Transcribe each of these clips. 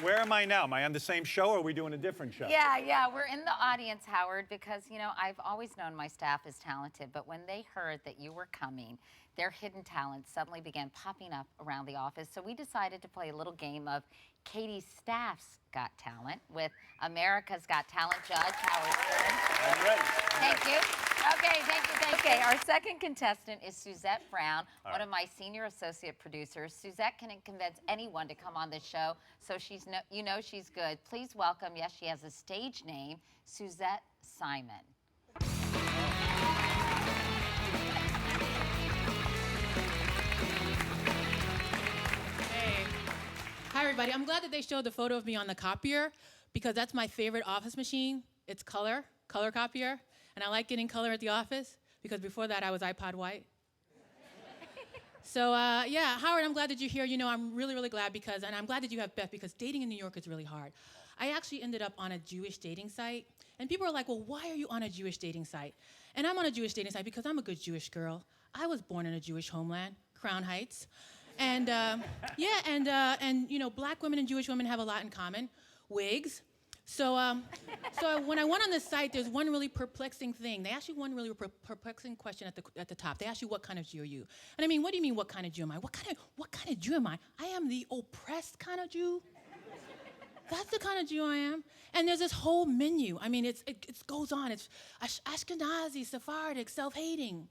Where am I now? Am I on the same show, or are we doing a different show? Yeah, we're in the audience, Howard, because, you know, I've always known my staff is talented, but when they heard that you were coming, their hidden talents suddenly began popping up around the office. So we decided to play a little game of Katie's Staff's Got Talent with America's Got Talent judge, Howard Stern. I'm ready. Thank you. Okay, thank you. Okay, our second contestant is Suzette Brown, one of my senior associate producers. Suzette can convince anyone to come on the show, so she's she's good. Please welcome, yes, she has a stage name, Suzette Simon. Hey. Hi, everybody. I'm glad that they showed the photo of me on the copier because that's my favorite office machine. It's color copier. And I like getting color at the office because before that I was iPod white. So yeah, Howard, I'm glad that you're here. You know, I'm really, really glad and I'm glad that you have Beth because dating in New York is really hard. I actually ended up on a Jewish dating site. And people are like, well, why are you on a Jewish dating site? And I'm on a Jewish dating site because I'm a good Jewish girl. I was born in a Jewish homeland, Crown Heights. And you know, black women and Jewish women have a lot in common, wigs. So when I went on this site, there's one really perplexing thing. They ask you one really perplexing question at the top. They ask you, what kind of Jew are you? And I mean, what do you mean, what kind of Jew am I? What kind of Jew am I? I am the oppressed kind of Jew. That's the kind of Jew I am. And there's this whole menu. I mean, it goes on. It's Ashkenazi, Sephardic, self-hating.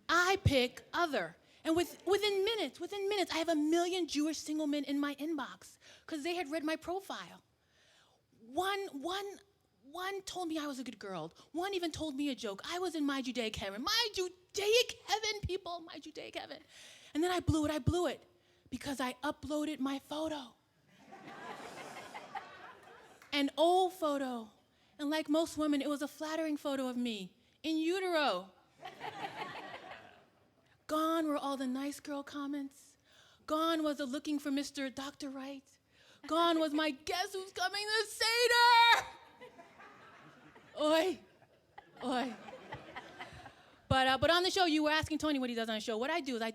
I pick other. And within minutes, I have 1 million Jewish single men in my inbox because they had read my profile. One told me I was a good girl. One even told me a joke. I was in my Judaic heaven. My Judaic heaven, people, my Judaic heaven. And then I blew it because I uploaded my photo. An old photo. And like most women, it was a flattering photo of me in utero. Gone were all the nice girl comments. Gone was the looking for Mr. Dr. Right. Gone was my guess who's coming to Seder. Oi. But on the show, you were asking Tony what he does on the show. What I do is I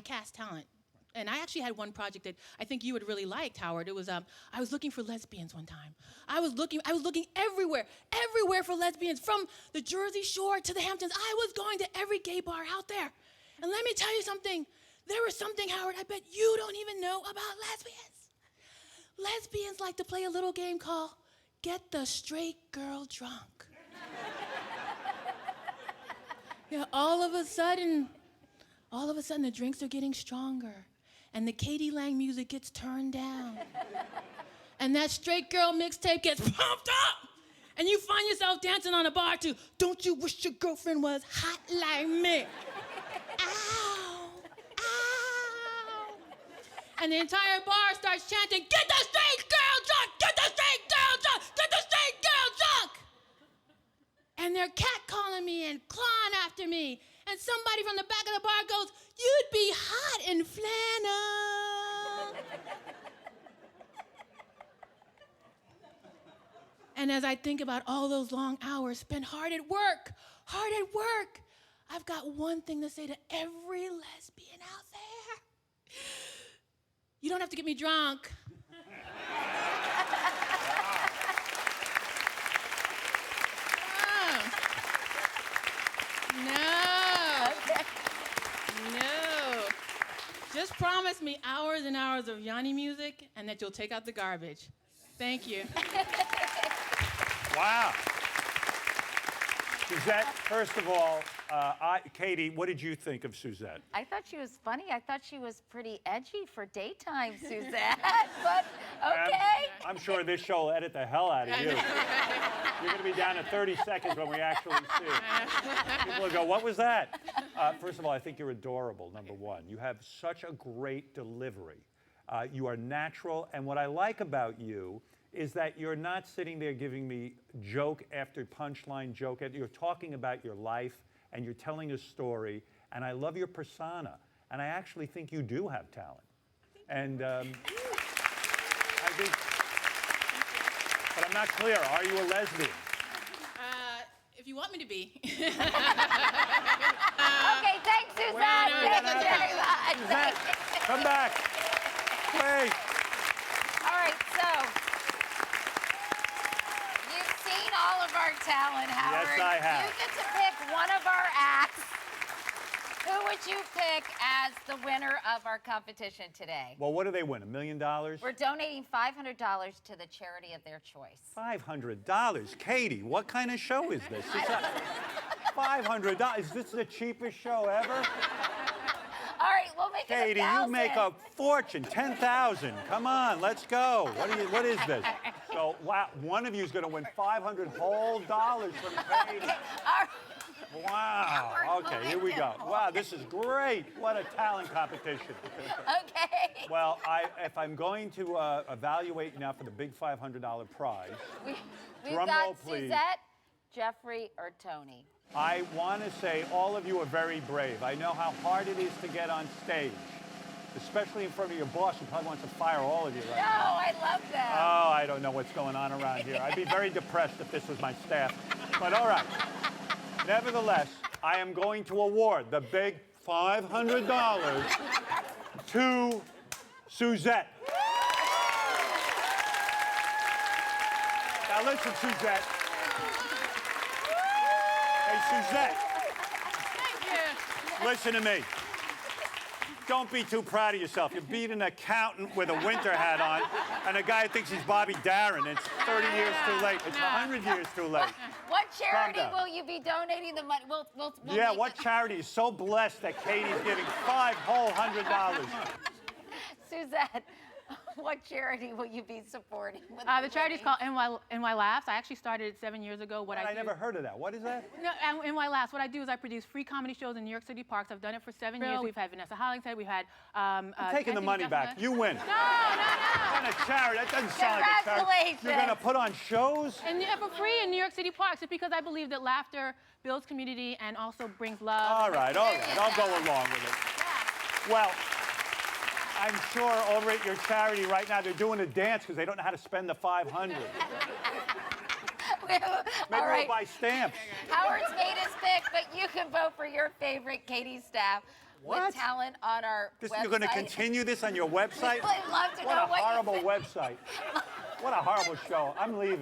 cast talent. And I actually had one project that I think you would really like, Howard. It was I was looking for lesbians one time. I was looking everywhere for lesbians, from the Jersey Shore to the Hamptons. I was going to every gay bar out there. And let me tell you something. There was something, Howard, I bet you don't even know about lesbians. Lesbians like to play a little game called Get the Straight Girl Drunk. Yeah, all of a sudden, the drinks are getting stronger, and the Katie Lang music gets turned down. And that straight girl mixtape gets pumped up, and you find yourself dancing on a bar to Don't You Wish Your Girlfriend Was Hot Like Me? Ow, ow. And the entire bar starts chanting, Get the straight girl drunk, get the straight girl drunk, get the straight girl drunk. And they're catcalling me and clawing after me. And somebody from the back of the bar goes, You'd be hot in flannel. And as I think about all those long hours spent hard at work, I've got one thing to say to every lesbian out there. You don't have to get me drunk. No. Just promise me hours and hours of Yanni music and that you'll take out the garbage. Thank you. Wow. Suzette, first of all, Katie, what did you think of Suzette? I thought she was funny. I thought she was pretty edgy for daytime, Suzette. But okay. I'm sure this show will edit the hell out of you. You're going to be down to 30 seconds when we actually see it. People will go, what was that? First of all, I think you're adorable, number one. You have such a great delivery. You are natural, and what I like about you is that you're not sitting there giving me joke after punchline joke. You're talking about your life, and you're telling a story, and I love your persona, and I actually think you do have talent. And I think, but I'm not clear, are you a lesbian? If you want me to be. Okay, thanks, Suzette. Thank you very much. Suzette, come back. Wait. All right, so talent, Howard. Yes, I have. You get to pick one of our acts. Who would you pick as the winner of our competition today? Well, what do they win? $1 million? We're donating $500 to the charity of their choice. $500. Katie, what kind of show is this? $500. Is this the cheapest show ever? All right, we'll make it Katie, 1,000. you make a fortune. 10,000. Come on, let's go. What is this? So, wow, one of you is going to win $500 whole dollars from Katie. All right. Wow. Okay, here we go. Wow, this is great. What a talent competition. Okay. Well, if I'm going to evaluate now for the big $500 prize, We've drum got roll, please. Suzette, Jeffrey, or Tony. I want to say all of you are very brave. I know how hard it is to get on stage, especially in front of your boss who probably wants to fire all of you right No, now. I love that. Oh, I don't know what's going on around here. I'd be very depressed if this was my staff. But all right. Nevertheless, I am going to award the big $500 to Suzette. Now listen, Suzette. Hey, Suzette. Listen to me. Don't be too proud of yourself. You beat an accountant with a winter hat on and a guy who thinks he's Bobby Darin. It's 30 years too late. It's 100 years too late. What charity down. will you be donating the money? We'll Yeah, make what charity is so blessed that Katie's giving $500? Suzette, what charity will you be supporting? With The charity's called NY Laughs. I actually started it 7 years ago. I never heard of that. What is that? No, NY Laughs. What I do is I produce free comedy shows in New York City parks. I've done it for 7 years. We've had Vanessa Hollingshead. We've had. I'm taking the money back. You win. No. What a charity. That doesn't sound like a charity. Congratulations. You're going to put on shows? And for free in New York City parks. It's because I believe that laughter builds community and also brings love. All right. I'll go along with it. Well, I'm sure over at your charity right now they're doing a dance because they don't know how to spend the $500. Maybe All right. we'll buy stamps. Howard's made his pick, but you can vote for your favorite Katie staff What? with talent on our website. You're going to continue this on your website? I'd love to What know a what you horrible think. website. What a horrible show. I'm leaving.